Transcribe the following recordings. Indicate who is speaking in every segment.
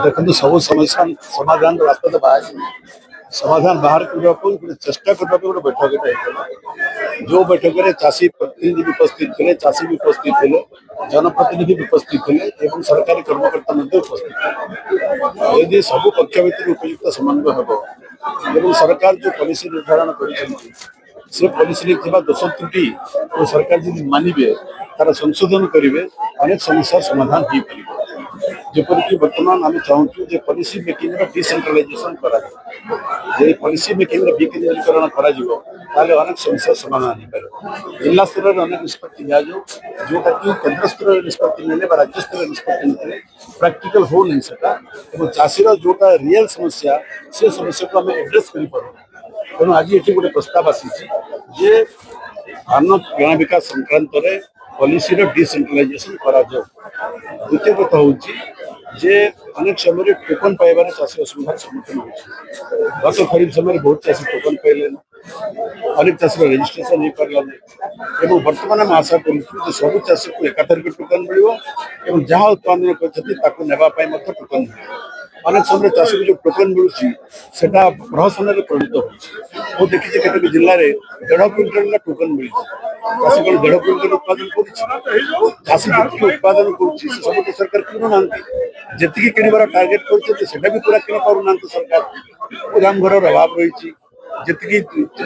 Speaker 1: देखो सब समस्या समाधान रास्ता तो बाहर समाधान बाहर करने चेष्टा करने गोटे बैठक जो बैठक में चाषी प्रतिनिधि उपस्थित थे, चाषी भी उपस्थित थे, जनप्रतिनिधि भी उपस्थित थे, सरकारी कर्मकर्ता उपस्थित थे। यदि सब पक्ष भितर उपयुक्त समन्वय हम सरकार जो पॉलिसी निर्धारण कर पॉलिसी दोष त्रुटि सरकार जब मानवे तार संशोधन करेंगे अनेक समस्या समाधान हो पार। जपरिक बर्तमान आम चाहूँ जे policy making decentralisation policy making विकेंद्रीकरण अनेक समस्या समाधान हो जिला स्तर में अनेक निष्पत्ति जोटा कि केन्द्र स्तर निष्पत्ति ने राज्य स्तर निष्पत्ति ने प्राक्टिकल हो नहीं सका चाषीर जोटा रियल समस्या से समस्या को आम एड्रेस कर तेणु आज ये गोटे प्रस्ताव आसी धान किणा विकास संक्रांत पॉलिसी डिसेंट्रलाइजेशन करा द्वितीय कथा हूँ अनेक समय टोकन पाइबार चाषी असुविधार सम्मुखीन हो गत खरीफ समय बहुत चाषी टोकन पाइले अनेक चाषी रेजिस्ट्रेशन हो पारा बर्तमान आम आशा करूँ सब चाषी को एकाथरिक टोकन मिल जहाँ उत्पादन करने टोकन मिले अनेक समय चाषी को जो टोकन मिलूँ प्रहसन में परिणत हो देखिए केतक जिले में 1.5 क्विंटल टोकन मिली चाषी कौन 1.5 क्विंटल उत्पादन चाषी जी उत्पादन कर सरकार किणुना जी किणवार टार्गेट कर पूरा किणी पार सरकार राम घर अभाव रही जी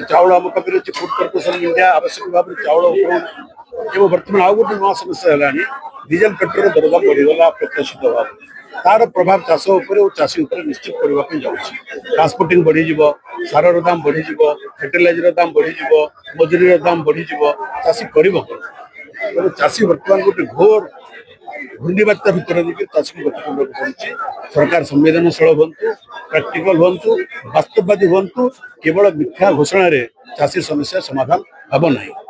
Speaker 1: चाउल आम पाखे अच्छे फूड कॉर्पोरेशन इंडिया आवश्यक भाव में चाउल बर्तमान आउ गोटे नुआ समस्या है डीजेल पेट्रोल दरदाम बढ़ीगला अप्रत्याशित भाव तार प्रभाव चाष चाषी निश्चित करने जाऊँगी ट्रांसपोर्टिंग बढ़ीज सार दाम बढ़ीज फर्टिलाइजर दाम बढ़ीज मजूरी दाम बढ़ीज चाषी कर चाषी बर्तमान गोटे घोर घूर्णी बात्या भितर चाषी को गति करने पड़ी सरकार संवेदनशील हूँ प्राक्टिकल हूँ वास्तववादी हूँ केवल मिथ्या घोषणा चाषी समस्या समाधान हम ना।